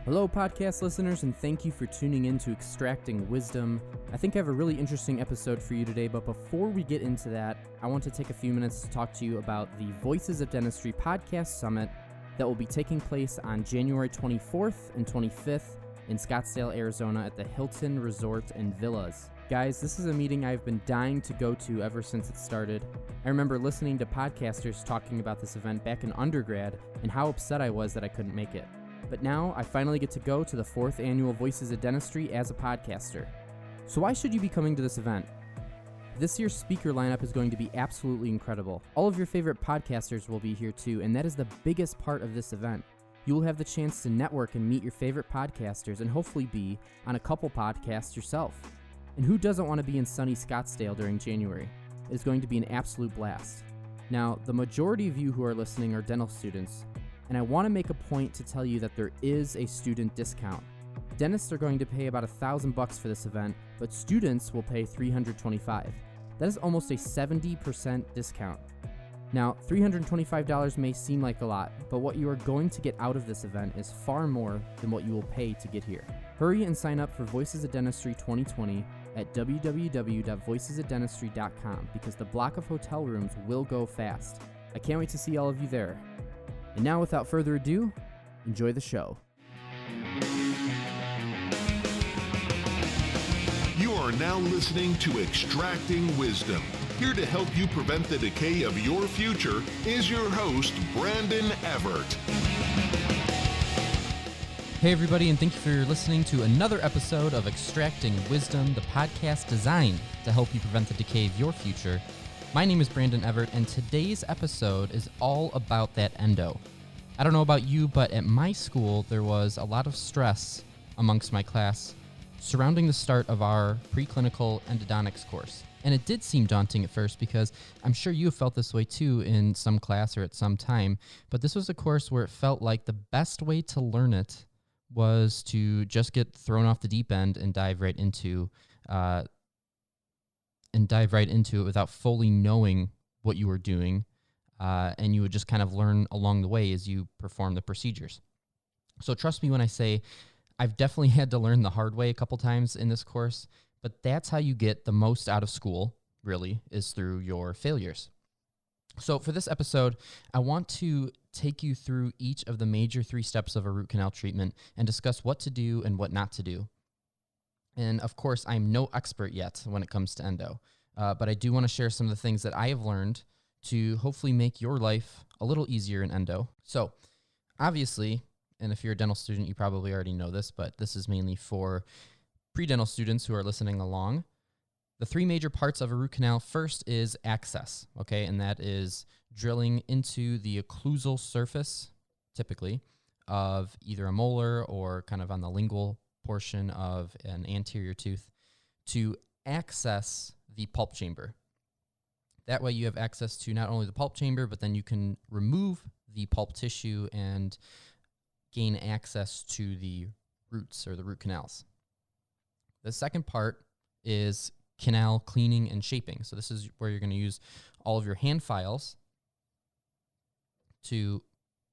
Hello, podcast listeners, and thank you for tuning in to Extracting Wisdom. I think I have a really interesting episode for you today, but before we get into that, I want to take a few minutes to talk to you about the Voices of Dentistry podcast summit that will be taking place on January 24th and 25th in Scottsdale, Arizona at the Hilton Resort and Villas. Guys, this is a meeting I've been dying to go to ever since it started. I remember listening to podcasters talking about this event back in undergrad and how upset I was that I couldn't make it. But now I finally get to go to the 4th annual Voices of Dentistry as a podcaster. So why should you be coming to this event? This year's speaker lineup is going to be absolutely incredible. All of your favorite podcasters will be here too, and that is the biggest part of this event. You will have the chance to network and meet your favorite podcasters and hopefully be on a couple podcasts yourself. And who doesn't want to be in sunny Scottsdale during January? It is going to be an absolute blast. Now, the majority of you who are listening are dental students, and I want to make a point to tell you that there is a student discount. Dentists are going to pay about $1,000 for this event, but students will pay $325. That is almost a 70% discount. Now, $325 may seem like a lot, but what you are going to get out of this event is far more than what you will pay to get here. Hurry and sign up for Voices of Dentistry 2020 at www.voicesofdentistry.com because the block of hotel rooms will go fast. I can't wait to see all of you there. And now, without further ado, enjoy the show. You are now listening to Extracting Wisdom. Here to help you prevent the decay of your future is your host, Brandon Evert. Hey everybody, and thank you for listening to another episode of Extracting Wisdom, the podcast designed to help you prevent the decay of your future. My name is Brandon Evert, and today's episode is all about that endo. I don't know about you, but at my school, there was a lot of stress amongst my class surrounding the start of our preclinical endodontics course. And it did seem daunting at first because I'm sure you have felt this way too in some class or at some time, but this was a course where it felt like the best way to learn it was to just get thrown off the deep end and dive right into it without fully knowing what you were doing, and you would just kind of learn along the way as you perform the procedures. So trust me when I say I've definitely had to learn the hard way a couple times in this course, but that's how you get the most out of school, really, is through your failures. So for this episode, I want to take you through each of the major 3 steps of a root canal treatment and discuss what to do and what not to do. And of course, I'm no expert yet when it comes to endo, but I do want to share some of the things that I have learned to hopefully make your life a little easier in endo. So obviously, and if you're a dental student, you probably already know this, but this is mainly for pre-dental students who are listening along. The 3 major parts of a root canal, first is access, okay? And that is drilling into the occlusal surface, typically, of either a molar or kind of on the lingual portion of an anterior tooth to access the pulp chamber. That way you have access to not only the pulp chamber, but then you can remove the pulp tissue and gain access to the roots or the root canals. The second part is canal cleaning and shaping. So this is where you're going to use all of your hand files to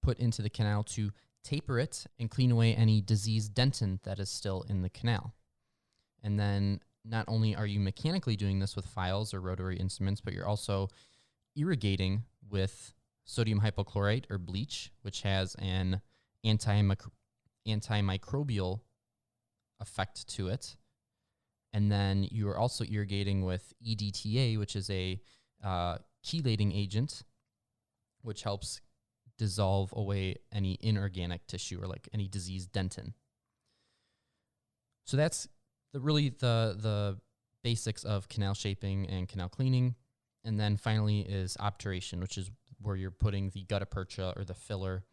put into the canal to taper it and clean away any diseased dentin that is still in the canal. And then not only are you mechanically doing this with files or rotary instruments, but you're also irrigating with sodium hypochlorite or bleach, which has an antimicrobial effect to it. And then you are also irrigating with EDTA, which is a chelating agent, which helps dissolve away any inorganic tissue or like any diseased dentin. So that's the basics of canal shaping and canal cleaning. And then finally is obturation, which is where you're putting the gutta percha or the filler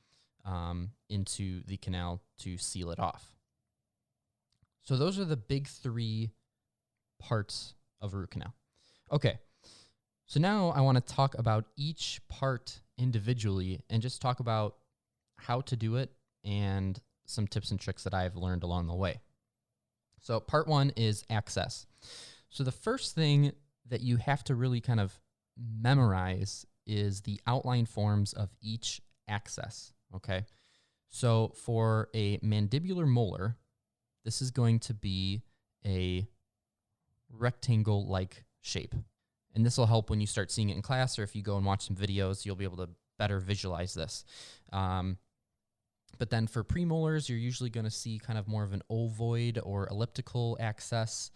into the canal to seal it off. So those are the big 3 parts of a root canal. Okay, so now I want to talk about each part individually and just talk about how to do it and some tips and tricks that I've learned along the way. So part 1 is access. So the first thing that you have to really kind of memorize is the outline forms of each access, okay? So for a mandibular molar, this is going to be a rectangle-like shape. And this will help when you start seeing it in class, or if you go and watch some videos, you'll be able to better visualize this. But then for premolars, you're usually going to see kind of more of an ovoid or elliptical access.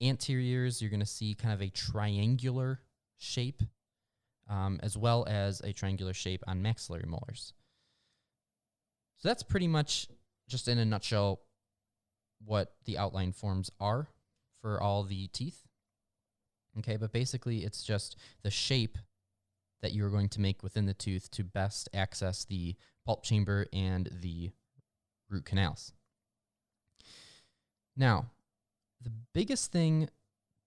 Anteriors, you're going to see kind of a triangular shape, as well as a triangular shape on maxillary molars. So that's pretty much, just in a nutshell, what the outline forms are for all the teeth. Okay, but basically it's just the shape that you're going to make within the tooth to best access the pulp chamber and the root canals. Now, the biggest thing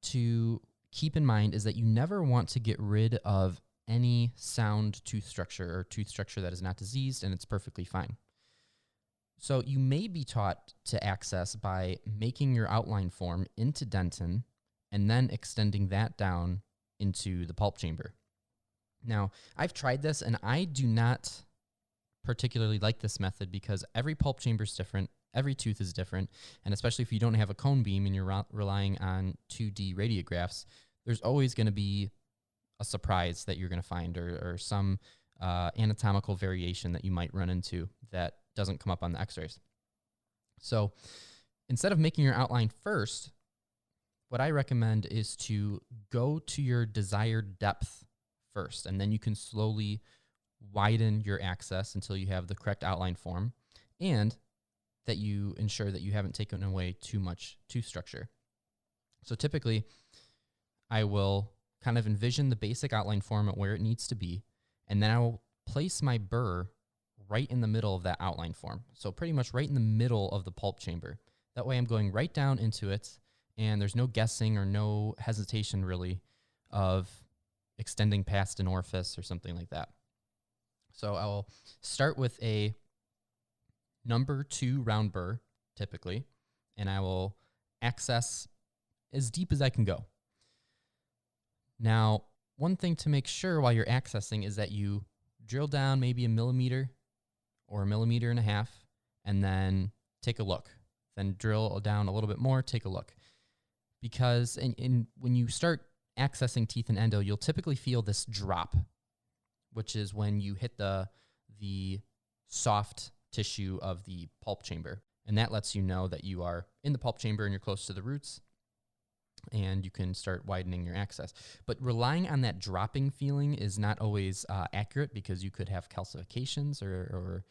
to keep in mind is that you never want to get rid of any sound tooth structure or tooth structure that is not diseased, and it's perfectly fine. So you may be taught to access by making your outline form into dentin and then extending that down into the pulp chamber. Now, I've tried this, and I do not particularly like this method because every pulp chamber is different, every tooth is different, and especially if you don't have a cone beam and you're relying on 2D radiographs, there's always going to be a surprise that you're going to find or some anatomical variation that you might run into that doesn't come up on the x-rays. So instead of making your outline first, what I recommend is to go to your desired depth first, and then you can slowly widen your access until you have the correct outline form, and that you ensure that you haven't taken away too much tooth structure. So typically, I will kind of envision the basic outline form at where it needs to be, and then I will place my burr right in the middle of that outline form. So pretty much right in the middle of the pulp chamber. That way I'm going right down into it, and there's no guessing or no hesitation really of extending past an orifice or something like that. So I'll start with a number 2 round burr, typically, and I will access as deep as I can go. Now, one thing to make sure while you're accessing is that you drill down maybe 1 millimeter or 1.5 millimeters, and then take a look. Then drill down a little bit more, take a look. Because when you start accessing teeth and endo, you'll typically feel this drop, which is when you hit the soft tissue of the pulp chamber. And that lets you know that you are in the pulp chamber and you're close to the roots, and you can start widening your access. But relying on that dropping feeling is not always accurate, because you could have calcifications or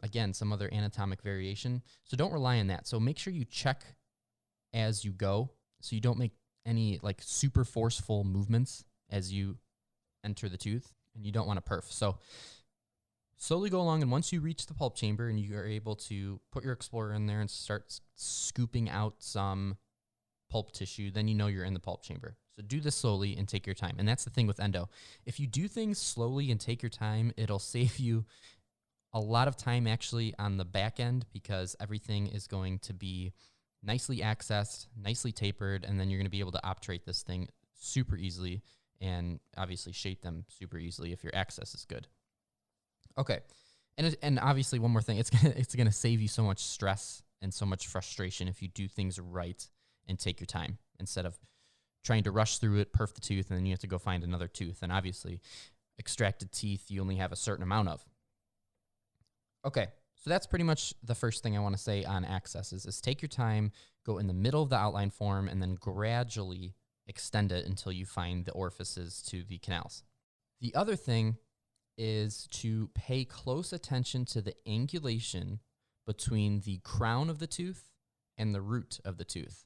again, some other anatomic variation. So don't rely on that. So make sure you check as you go, so you don't make any like super forceful movements as you enter the tooth, and you don't want to perf. So slowly go along, and once you reach the pulp chamber and you are able to put your explorer in there and start scooping out some pulp tissue, then you know you're in the pulp chamber. So do this slowly and take your time. And that's the thing with endo. If you do things slowly and take your time, it'll save you a lot of time actually on the back end, because everything is going to be nicely accessed, nicely tapered, and then you're going to be able to obturate this thing super easily and obviously shape them super easily if your access is good. Okay. And obviously one more thing, it's gonna save you so much stress and so much frustration if you do things right and take your time, instead of trying to rush through it, perf the tooth, and then you have to go find another tooth. And obviously, extracted teeth you only have a certain amount of. Okay, so that's pretty much the first thing I want to say on accesses is take your time, go in the middle of the outline form, and then gradually extend it until you find the orifices to the canals. The other thing is to pay close attention to the angulation between the crown of the tooth and the root of the tooth.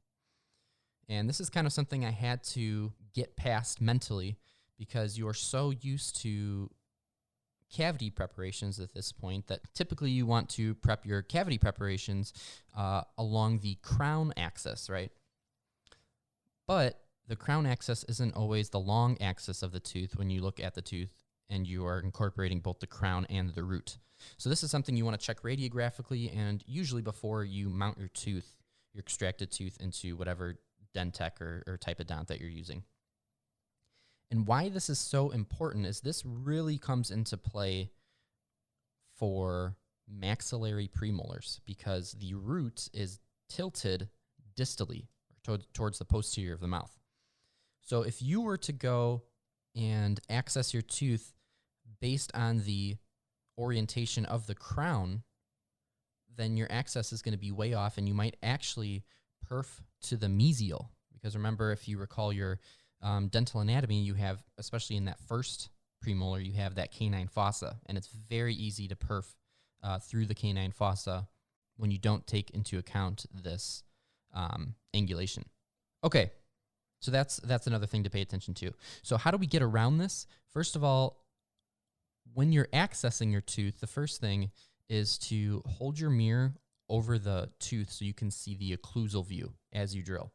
And this is kind of something I had to get past mentally, because you are so used to cavity preparations at this point that typically you want to prep your cavity preparations along the crown axis, right? But the crown axis isn't always the long axis of the tooth when you look at the tooth and you are incorporating both the crown and the root. So this is something you want to check radiographically, and usually before you mount your tooth, your extracted tooth, into whatever dentec or type of dent that you're using. And why this is so important is this really comes into play for maxillary premolars because the root is tilted distally towards the posterior of the mouth. So if you were to go and access your tooth based on the orientation of the crown, then your access is going to be way off, and you might actually perf to the mesial. Because remember, if you recall your dental anatomy, you have, especially in that first premolar, you have that canine fossa, and it's very easy to perf through the canine fossa when you don't take into account this angulation. Okay, so that's another thing to pay attention to. So how do we get around this? First of all, when you're accessing your tooth, the first thing is to hold your mirror over the tooth so you can see the occlusal view as you drill.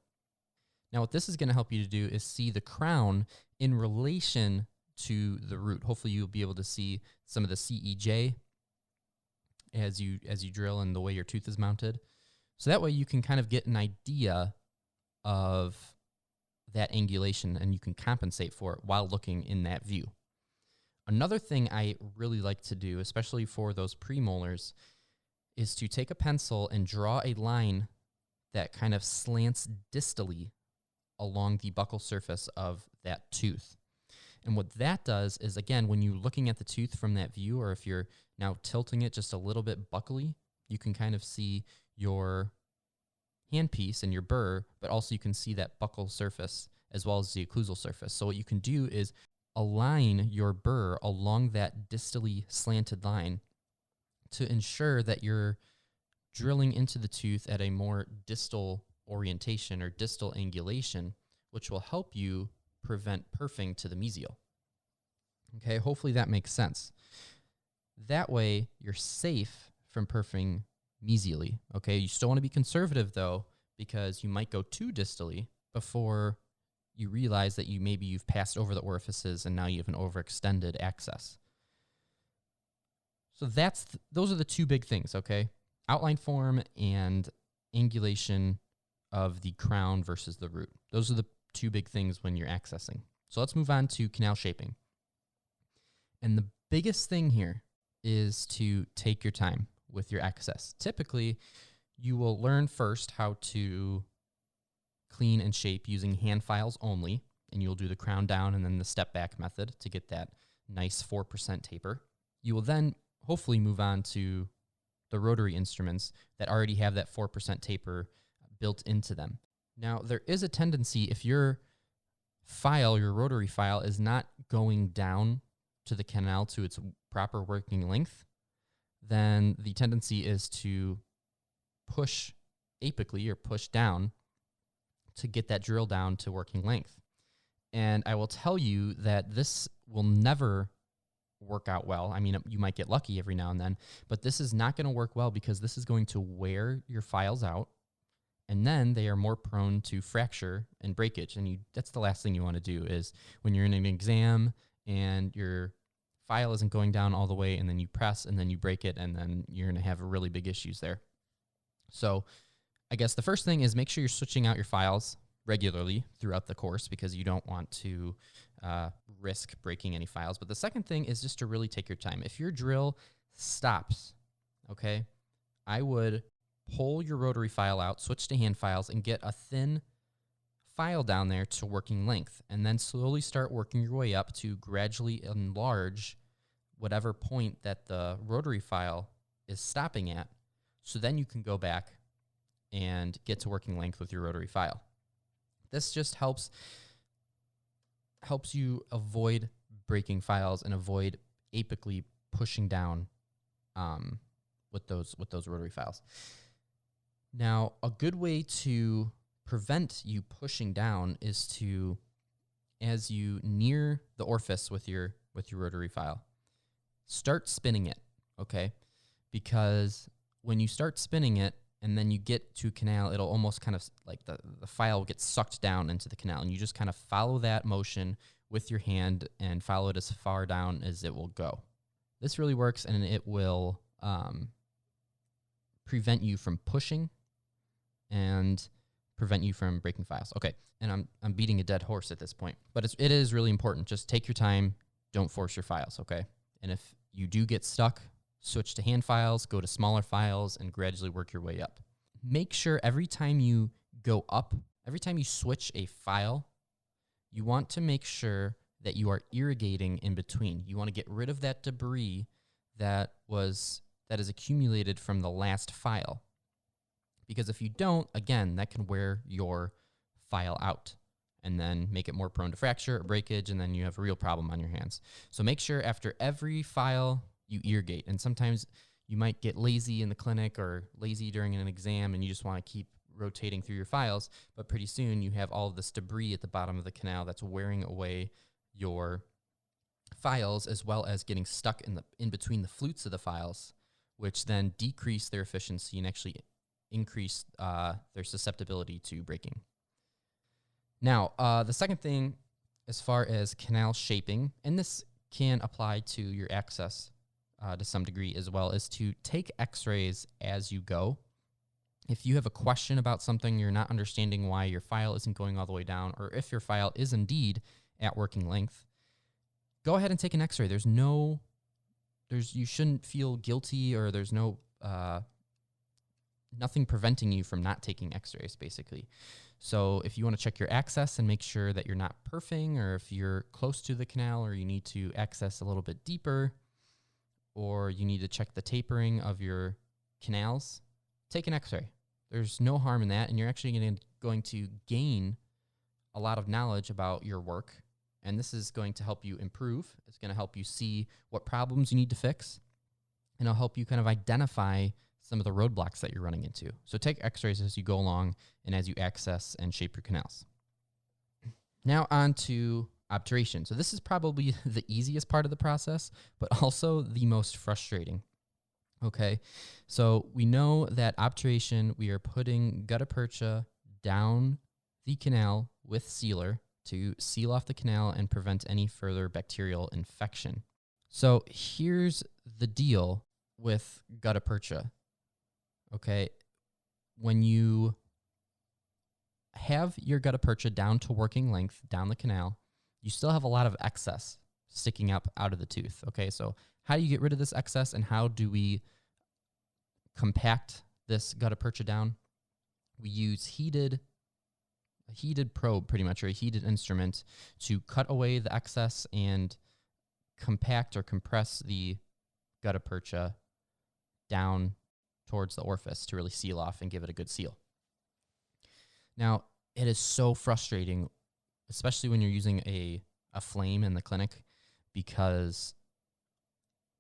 Now, what this is going to help you to do is see the crown in relation to the root. Hopefully, you'll be able to see some of the CEJ as you drill and the way your tooth is mounted. So that way you can kind of get an idea of that angulation, and you can compensate for it while looking in that view. Another thing I really like to do, especially for those premolars, is to take a pencil and draw a line that kind of slants distally along the buccal surface of that tooth. And what that does is, again, when you're looking at the tooth from that view, or if you're now tilting it just a little bit buccally, you can kind of see your handpiece and your burr, but also you can see that buccal surface as well as the occlusal surface. So what you can do is align your burr along that distally slanted line to ensure that you're drilling into the tooth at a more distal orientation or distal angulation, which will help you prevent perfing to the mesial. Okay, hopefully that makes sense. That way, you're safe from perfing mesially. Okay, you still want to be conservative though, because you might go too distally before you realize that you've passed over the orifices and now you have an overextended access. So those are the two big things, okay? Outline form and angulation of the crown versus the root. Those are the two big things when you're accessing. So let's move on to canal shaping. And the biggest thing here is to take your time with your access. Typically, you will learn first how to clean and shape using hand files only, and you'll do the crown down and then the step back method to get that nice 4% taper. You will then hopefully move on to the rotary instruments that already have that 4% taper built into them. Now, there is a tendency, if your rotary file is not going down to the canal to its proper working length, then the tendency is to push apically or push down to get that drill down to working length. And I will tell you that this will never work out well. I mean, you might get lucky every now and then, but this is not going to work well because this is going to wear your files out, and then they are more prone to fracture and breakage. And that's the last thing you want to do is when you're in an exam and your file isn't going down all the way, and then you press and then you break it, and then you're going to have really big issues there. So I guess the first thing is make sure you're switching out your files regularly throughout the course because you don't want to risk breaking any files. But the second thing is just to really take your time. If your drill stops, okay, I would pull your rotary file out, switch to hand files, and get a thin file down there to working length, and then slowly start working your way up to gradually enlarge whatever point that the rotary file is stopping at. So then you can go back and get to working length with your rotary file. This just helps you avoid breaking files and avoid apically pushing down with those rotary files. Now, a good way to prevent you pushing down is to, as you near the orifice with your rotary file, start spinning it, okay? Because when you start spinning it and then you get to canal, it'll almost kind of like the file will get sucked down into the canal, and you just kind of follow that motion with your hand and follow it as far down as it will go. This really works, and it will prevent you from pushing and prevent you from breaking files. Okay, and I'm beating a dead horse at this point, but it is really important. Just take your time. Don't force your files, okay? And if you do get stuck switch to hand files, go to smaller files, and gradually work your way up. Make sure every time you go up, every time you switch a file, you want to make sure that you are irrigating in between. You want to get rid of that debris that is accumulated from the last file. Because if you don't, again, that can wear your file out and then make it more prone to fracture or breakage, and then you have a real problem on your hands. So make sure after every file you irrigate. And sometimes you might get lazy in the clinic or lazy during an exam and you just want to keep rotating through your files, but pretty soon you have all of this debris at the bottom of the canal that's wearing away your files, as well as getting stuck in between the flutes of the files, which then decrease their efficiency and actually increase their susceptibility to breaking. Now, the second thing, as far as canal shaping, and this can apply to your access to some degree as well, is to take x-rays as you go. If you have a question about something, you're not understanding why your file isn't going all the way down, or if your file is indeed at working length, go ahead and take an x-ray. You shouldn't feel guilty, or there's nothing preventing you from not taking x-rays, basically. So if you want to check your access and make sure that you're not perfing, or if you're close to the canal, or you need to access a little bit deeper, or you need to check the tapering of your canals, take an x-ray. There's no harm in that, and you're actually going to gain a lot of knowledge about your work, and this is going to help you improve. It's going to help you see what problems you need to fix, and it'll help you kind of identify some of the roadblocks that you're running into. So take x-rays as you go along and as you access and shape your canals. Now on to obturation. So this is probably the easiest part of the process, but also the most frustrating. Okay, so we know that obturation, we are putting gutta percha down the canal with sealer to seal off the canal and prevent any further bacterial infection. So here's the deal with gutta percha. Okay, when you have your gutta percha down to working length down the canal, you still have a lot of excess sticking up out of the tooth. Okay, so how do you get rid of this excess, and how do we compact this gutta percha down? We use a heated probe, pretty much, or a heated instrument to cut away the excess and compact or compress the gutta percha down towards the orifice to really seal off and give it a good seal. Now, it is so frustrating, especially when you're using a flame in the clinic, because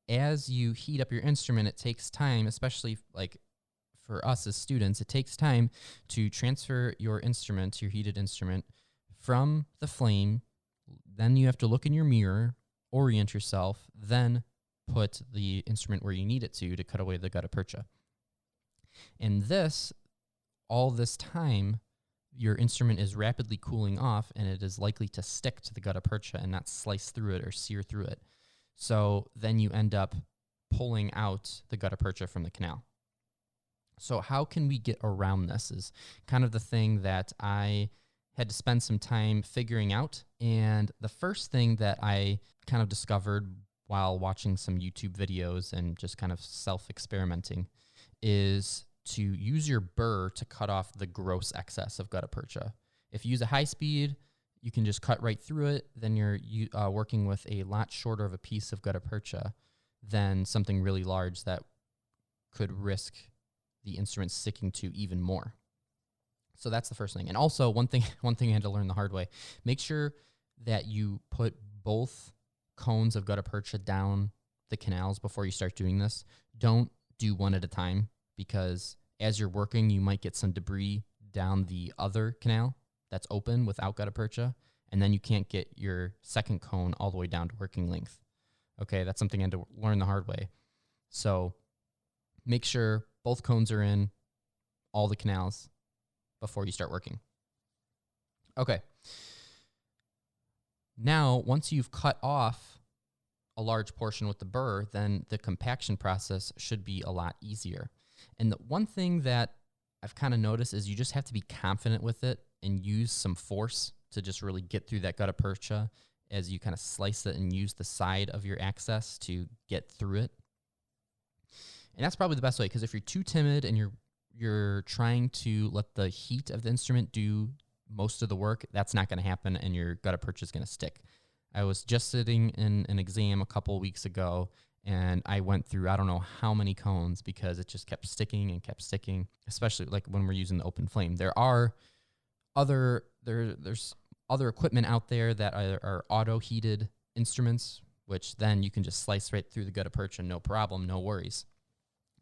as you heat up your instrument, it takes time, especially like for us as students, it takes time to transfer your instrument, your heated instrument, from the flame. Then you have to look in your mirror, orient yourself, then put the instrument where you need it to cut away the gutta percha. And all this time, your instrument is rapidly cooling off, and it is likely to stick to the gutta percha and not slice through it or sear through it. So then you end up pulling out the gutta percha from the canal. So how can we get around this is kind of the thing that I had to spend some time figuring out. And the first thing that I kind of discovered while watching some YouTube videos and just kind of self-experimenting is to use your burr to cut off the gross excess of gutta percha. If you use a high speed, you can just cut right through it. Then you're working with a lot shorter of a piece of gutta percha than something really large that could risk the instrument sticking to even more. So that's the first thing. And also one thing I had to learn the hard way, make sure that you put both cones of gutta percha down the canals before you start doing this. Don't do one at a time, because as you're working, you might get some debris down the other canal that's open without gutta percha, and then you can't get your second cone all the way down to working length. Okay, that's something I had to learn the hard way. So make sure both cones are in all the canals before you start working. Okay. Now, once you've cut off a large portion with the burr, then the compaction process should be a lot easier. And the one thing that I've kind of noticed is you just have to be confident with it and use some force to just really get through that gutta percha as you kind of slice it and use the side of your access to get through it. And that's probably the best way, because if you're too timid and you're trying to let the heat of the instrument do most of the work, that's not going to happen, and your gutta percha is going to stick. I was just sitting in an exam a couple weeks ago, and I went through I don't know how many cones because it just kept sticking and kept sticking, especially like when we're using the open flame. There are there's other equipment out there that are auto-heated instruments, which then you can just slice right through the gutta percha, no problem, no worries.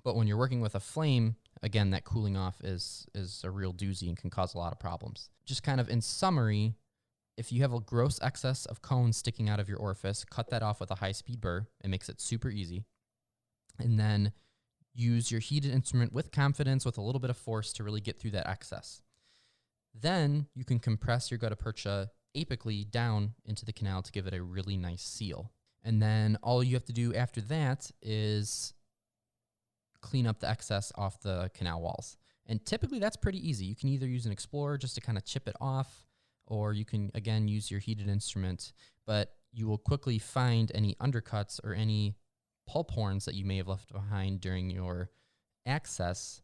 But when you're working with a flame, again, that cooling off is a real doozy and can cause a lot of problems. Just kind of in summary, if you have a gross excess of cones sticking out of your orifice, cut that off with a high-speed burr. It makes it super easy. And then use your heated instrument with confidence, with a little bit of force to really get through that excess. Then you can compress your gutta percha apically down into the canal to give it a really nice seal. And then all you have to do after that is clean up the excess off the canal walls. And typically that's pretty easy. You can either use an Explorer just to kind of chip it off, or you can, again, use your heated instrument, but you will quickly find any undercuts or any pulp horns that you may have left behind during your access,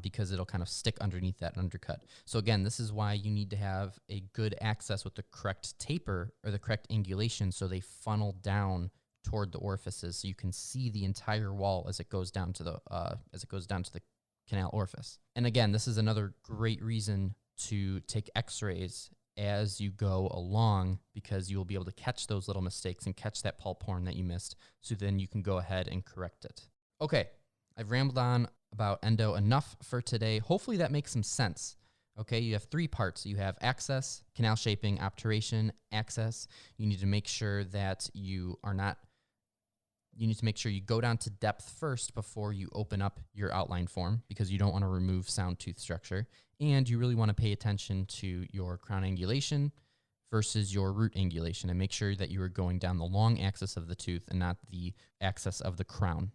because it'll kind of stick underneath that undercut. So again, this is why you need to have a good access with the correct taper or the correct angulation so they funnel down toward the orifices, so you can see the entire wall as it goes down to the canal orifice. And again, this is another great reason to take x-rays as you go along, because you will be able to catch those little mistakes and catch that pulp horn that you missed, so then you can go ahead and correct it. Okay, I've rambled on about endo enough for today. Hopefully that makes some sense. Okay, you have 3 parts. You have access, canal shaping, obturation, access. You need to make sure that you need to make sure you go down to depth first before you open up your outline form, because you don't want to remove sound tooth structure. And you really want to pay attention to your crown angulation versus your root angulation, and make sure that you are going down the long axis of the tooth and not the axis of the crown,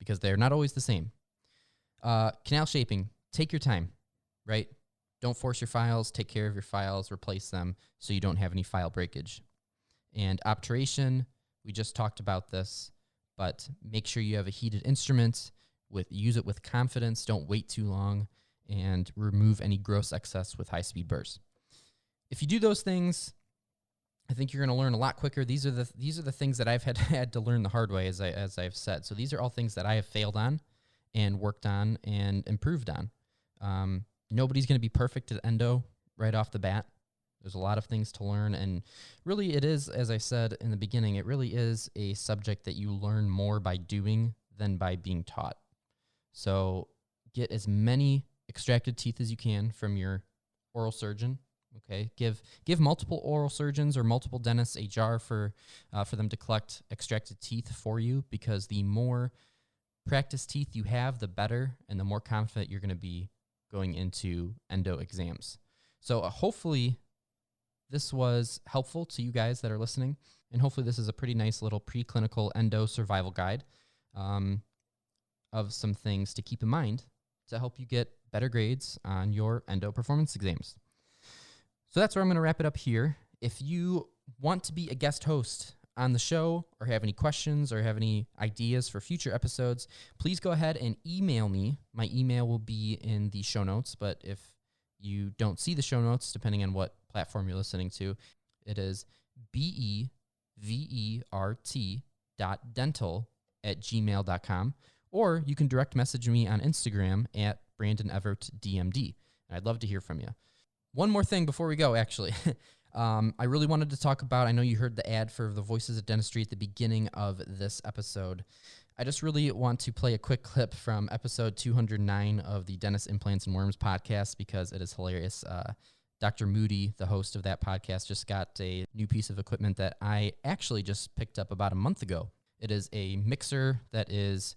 because they're not always the same. Canal shaping, take your time, right? Don't force your files, take care of your files, replace them so you don't have any file breakage. And obturation, we just talked about this, but make sure you have a heated instrument, use it with confidence, don't wait too long, and remove any gross excess with high-speed burrs. If you do those things, I think you're going to learn a lot quicker. These are the things that I've had to learn the hard way, as I've said. So these are all things that I have failed on and worked on and improved on. Nobody's going to be perfect at endo right off the bat. There's a lot of things to learn, and really it is, as I said in the beginning, it really is a subject that you learn more by doing than by being taught. So get as many extracted teeth as you can from your oral surgeon. Okay, give multiple oral surgeons or multiple dentists a jar for them to collect extracted teeth for you, because the more practice teeth you have, the better, and the more confident you're going to be going into endo exams. So hopefully this was helpful to you guys that are listening, and hopefully this is a pretty nice little preclinical endo survival guide of some things to keep in mind to help you get better grades on your endo performance exams. So that's where I'm going to wrap it up here. If you want to be a guest host on the show, or have any questions, or have any ideas for future episodes, please go ahead and email me. My email will be in the show notes, but if you don't see the show notes, depending on what platform you're listening to, it is bevert.dental@gmail.com, or you can direct message me on Instagram at BrandonEvertDMD, and I'd love to hear from you. One more thing before we go, actually. I really wanted to talk about, I know you heard the ad for the Voices of Dentistry at the beginning of this episode. I just really want to play a quick clip from episode 209 of the Dentist Implants and Worms podcast, because it is hilarious. Dr. Moody, the host of that podcast, just got a new piece of equipment that I actually just picked up about a month ago. It is a mixer that is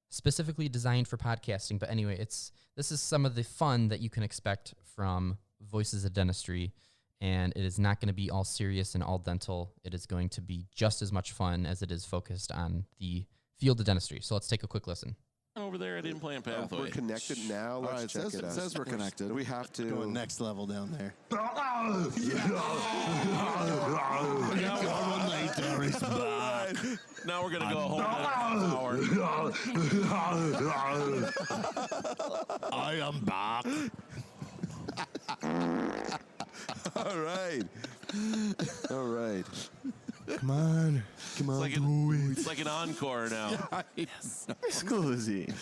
specifically designed for podcasting. But anyway, this is some of the fun that you can expect from Voices of Dentistry. And it is not going to be all serious and all dental. It is going to be just as much fun as it is focused on the field of dentistry. So let's take a quick listen. Over there at Implant Pathway. We're connected now. Let's check it out. It says we're connected. We have to Going next level down there. Now we're gonna go a whole hour. I am back. All right. All right. Come on. Come on. It's like an encore now. Yes. Scusi.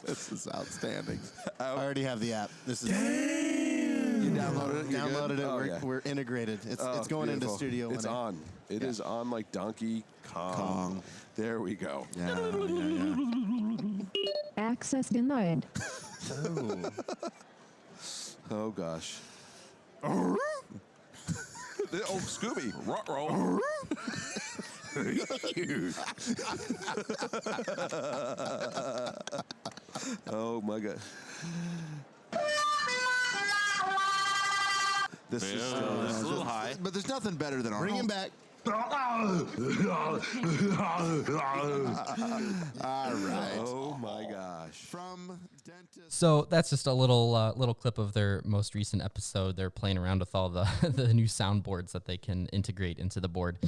This is outstanding. I already have the app. This is. You downloaded it? Downloaded it. Oh, We're integrated. It's going into studio. It's on. It is on like Donkey Kong. There we go. Yeah. Access denied. Oh gosh. Oh, Scooby. Ruh-roh. Oh my god. This is it's a little high. but there's nothing better than Bring him back. All right. Oh my gosh. From dentist. So that's just a little clip of their most recent episode. They're playing around with all the the new soundboards that they can integrate into the board.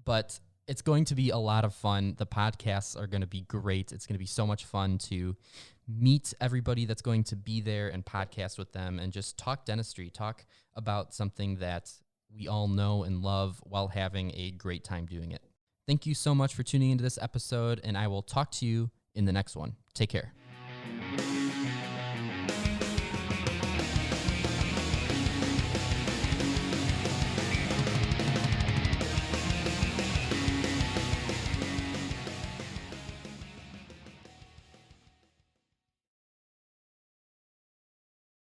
But it's going to be a lot of fun. The podcasts are going to be great. It's going to be so much fun to meet everybody that's going to be there and podcast with them and just talk dentistry, talk about something that we all know and love while having a great time doing it. Thank you so much for tuning into this episode, and I will talk to you in the next one. Take care.